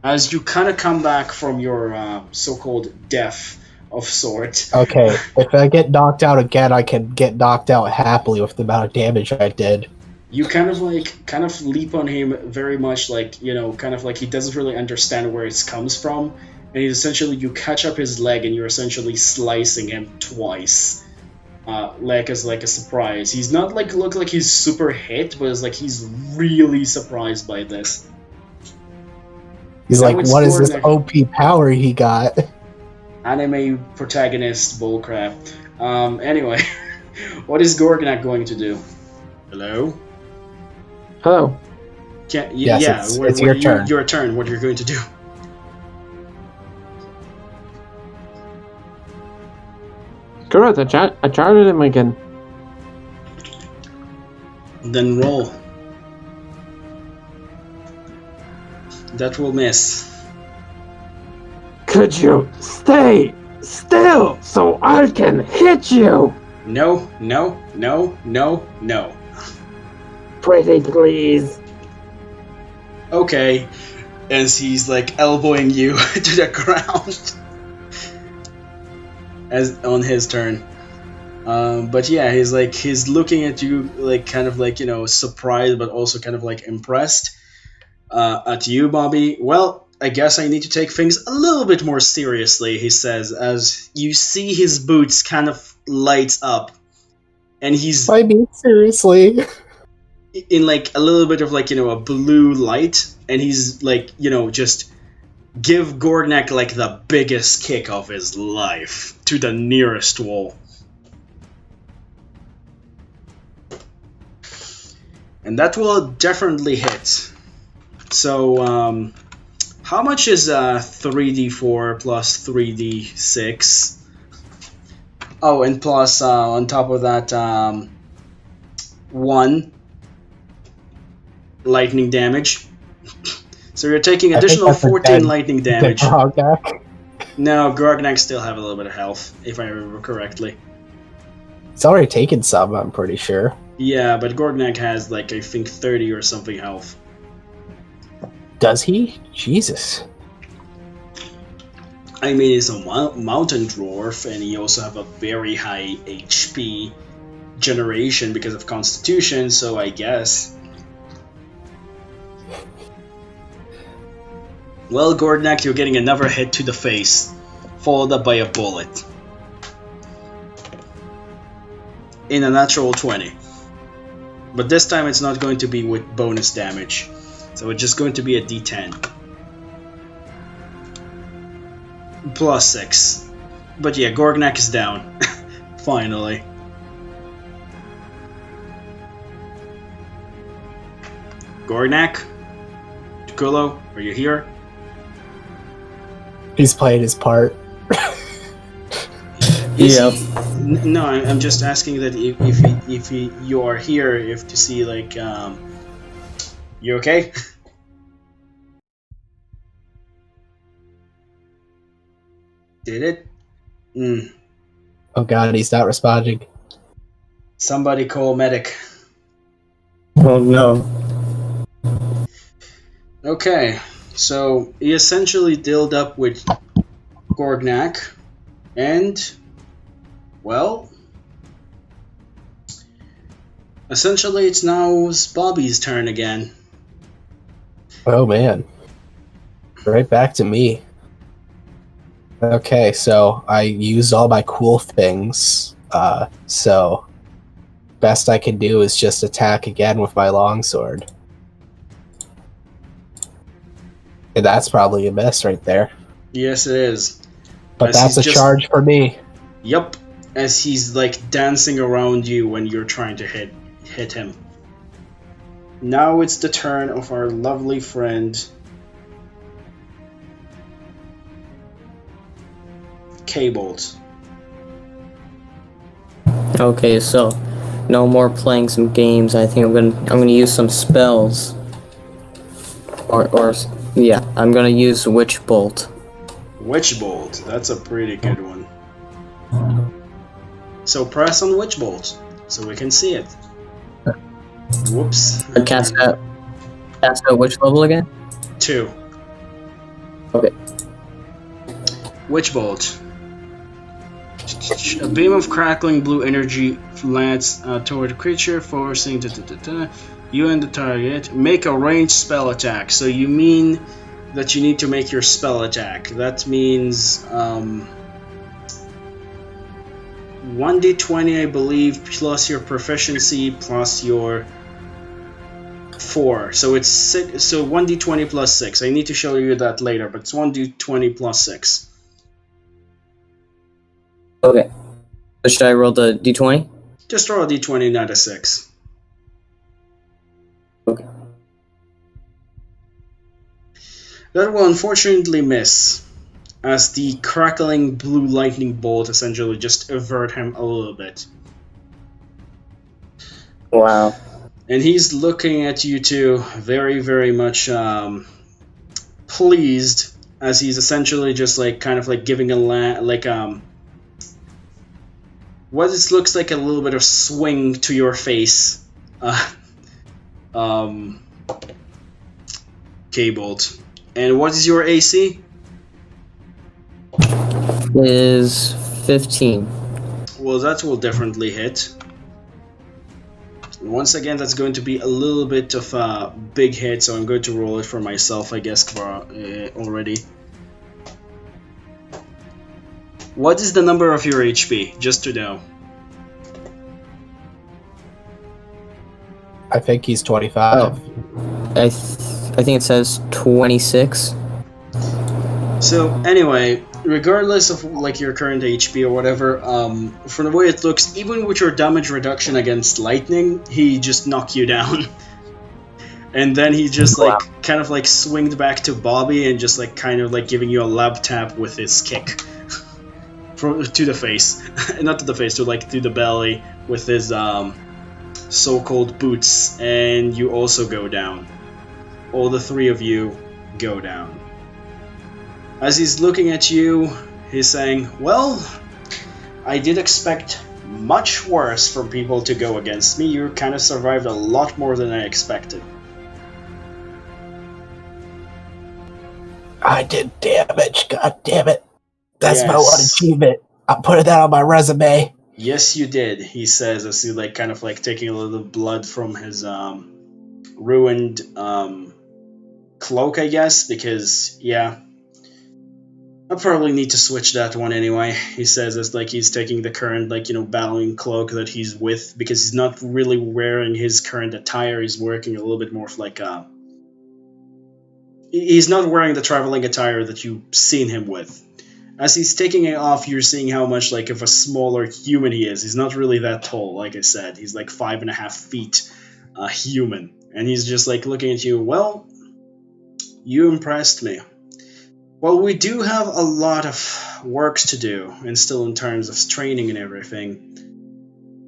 As you kind of come back from your so-called death of sort. Okay, if I get knocked out again, I can get knocked out happily with the amount of damage I did. You kind of leap on him very much like, kind of like he doesn't really understand where it comes from, and you catch up his leg and you're essentially slicing him twice. As like a surprise. He's not look like he's super hit, but it's like he's really surprised by this. He's like, what is this OP power he got? Anime protagonist bullcrap. Anyway, what is Gorgnak going to do? Hello? Hello. It's your turn. Your turn. What you're going to do? Correct, I charged him again. Then roll. That will miss. Could you stay still so I can hit you? No, no, no, no, no. Pretty please. Okay. As he's like elbowing you to the ground. As on his turn. But yeah, he's looking at you like kind of like, surprised but also kind of like impressed. At you, Bobby. Well, I guess I need to take things a little bit more seriously, he says, as you see his boots kind of lights up. And he's I mean, seriously. in like a little bit of like, a blue light. And he's like, just give Gorgnak like the biggest kick of his life to the nearest wall. And that will definitely hit. So, how much is 3d4 plus 3d6? Oh, and plus, on top of that, 1 lightning damage. So you're taking additional 14 lightning damage. No, Gorgnak still have a little bit of health, if I remember correctly. It's already taken some, I'm pretty sure. Yeah, but Gorgnak has like, I think 30 or something health. Does he? Jesus. I mean, he's a mountain dwarf, and he also have a very high HP generation because of Constitution, so I guess. Well, Gorgnak, you're getting another hit to the face, followed up by a bullet. In a natural 20. But this time it's not going to be with bonus damage. So it's just going to be a d10. Plus 6. But yeah, Gorgnak is down. Finally. Gorgnak? Jacollo, are you here? He's playing his part. Yep. No, I'm just asking that if you are here, if to see like you okay? Did it? Oh god, he's not responding. Somebody call medic. Oh no. Okay, so he essentially dealt up with Gorgnak, and well, essentially it's now Bobby's turn again. Oh man. Right back to me. Okay, so I used all my cool things. So best I can do is just attack again with my longsword. And that's probably a miss right there. Yes, it is. But As that's a he's just- charge for me. Yep, as he's like dancing around you when you're trying to hit him. Now it's the turn of our lovely friend K-Bolt. Okay, so no more playing some games. I think I'm gonna use some spells. Or yeah, I'm gonna use Witch Bolt. Witch Bolt, that's a pretty good one. So press on Witch Bolt so we can see it. Whoops. Cast at which level again? 2. Okay. Witch Bolt. A beam of crackling blue energy lands toward the creature, forcing you and the target. Make a ranged spell attack. So you mean that you need to make your spell attack. That means 1d20, I believe, plus your proficiency plus your 4. So it's 6, so 1d20 plus 6. I need to show you that later, but it's 1d20 plus 6. Okay. So should I roll the d20? Just roll a d20, not a 6. Okay. That will unfortunately miss, as the crackling blue lightning bolt essentially just avert him a little bit. Wow. And he's looking at you two very, very much pleased, as he's essentially just like kind of like giving a what it looks like a little bit of swing to your face. K-Bolt. And what is your AC? Is 15. Well, that will definitely hit. Once again, that's going to be a little bit of a big hit, so I'm going to roll it for myself, I guess, already. What is the number of your HP, just to know? I think he's 25. I think it says 26. So anyway, regardless of like your current HP or whatever, from the way it looks, even with your damage reduction against lightning, he just knocked you down. And then he just like kind of like swinged back to Bobby and just like kind of like giving you a lab tap with his kick to the face, not to the face, to the belly with his so-called boots, and you also go down. All the three of you go down. As he's looking at you, he's saying, well, I did expect much worse from people to go against me. You kind of survived a lot more than I expected. I did damage, god damn it. That's my Yes. one achievement. I'm putting that on my resume. Yes, you did, he says, as he like kind of like taking a little blood from his ruined cloak, I guess, because yeah, I'll probably need to switch that one anyway. He says as like he's taking the current battling cloak that he's with, because he's not really wearing his current attire. He's working a little bit more of like a. He's not wearing the traveling attire that you've seen him with. As he's taking it off, you're seeing how much like of a smaller human he is. He's not really that tall, like I said. He's like 5.5 feet human. And he's just like looking at you, well, you impressed me. Well, we do have a lot of works to do, and still in terms of training and everything.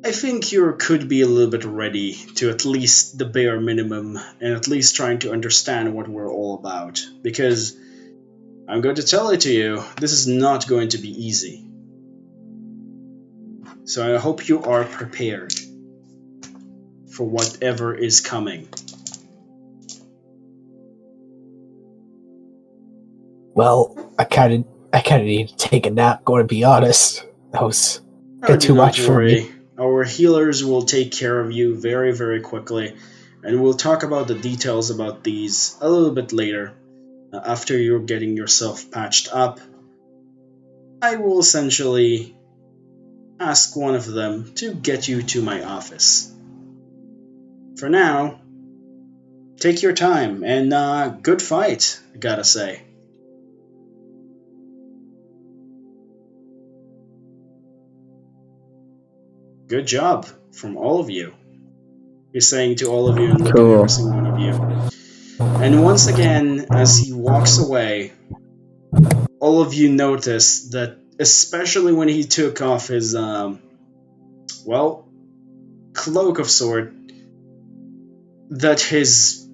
I think you could be a little bit ready to at least the bare minimum, and at least trying to understand what we're all about. Because I'm going to tell it to you, this is not going to be easy. So I hope you are prepared for whatever is coming. Well, I kind of need to take a nap, going to be honest. That was too much for me. Our healers will take care of you very, very quickly, and we'll talk about the details about these a little bit later. After you're getting yourself patched up, I will essentially ask one of them to get you to my office. For now, take your time, and good fight, I gotta say. Good job from all of you. He's saying to all of you and looking at every single one of you. And once again, as he walks away, all of you notice that, especially when he took off his, cloak of sort, that his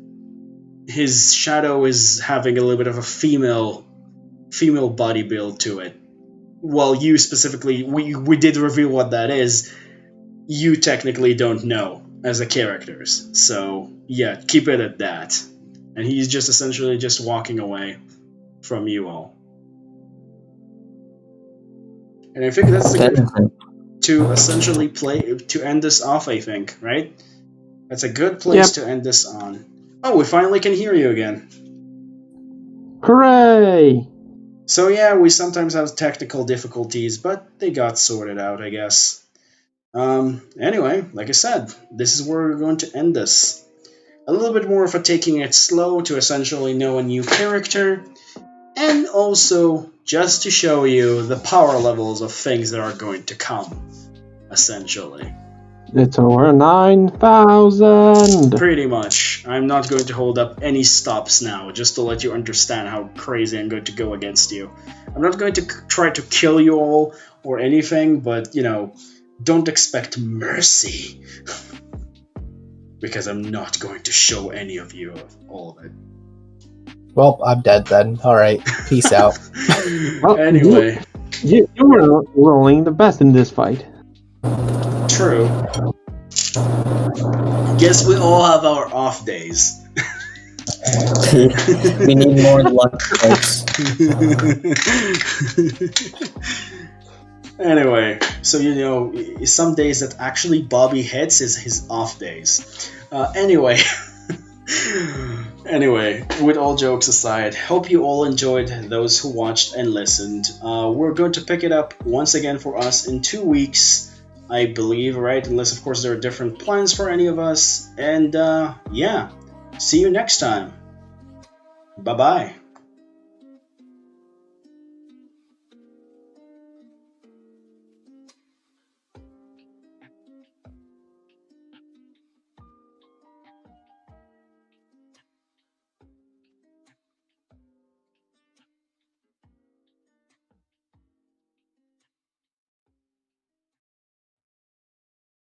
shadow is having a little bit of a female body build to it. Well, you specifically, we did reveal what that is. You technically don't know as the characters, so yeah, keep it at that. And he's just essentially just walking away from you all. And I think that's the good to essentially to end this off, I think, right? That's a good place to end this on. Oh, we finally can hear you again. Hooray! So yeah, we sometimes have technical difficulties, but they got sorted out, I guess. Anyway, like I said, this is where we're going to end this. A little bit more of a taking it slow to essentially know a new character, and also just to show you the power levels of things that are going to come, essentially. It's over 9,000. Pretty much. I'm not going to hold up any stops now, just to let you understand how crazy I'm going to go against you. I'm not going to try to kill you all or anything, but, you know, don't expect mercy. Because I'm not going to show any of you all of it. Well, I'm dead then. Alright, peace out. Well, Anyway. You were rolling the best in this fight. True. Guess we all have our off days. We need more luck points. Anyway, so you know, some days that actually Bobby hits is his off days. Anyway, with all jokes aside, hope you all enjoyed, those who watched and listened. We're going to pick it up once again for us in 2 weeks, I believe, right? Unless, of course, there are different plans for any of us. And yeah, see you next time. Bye-bye.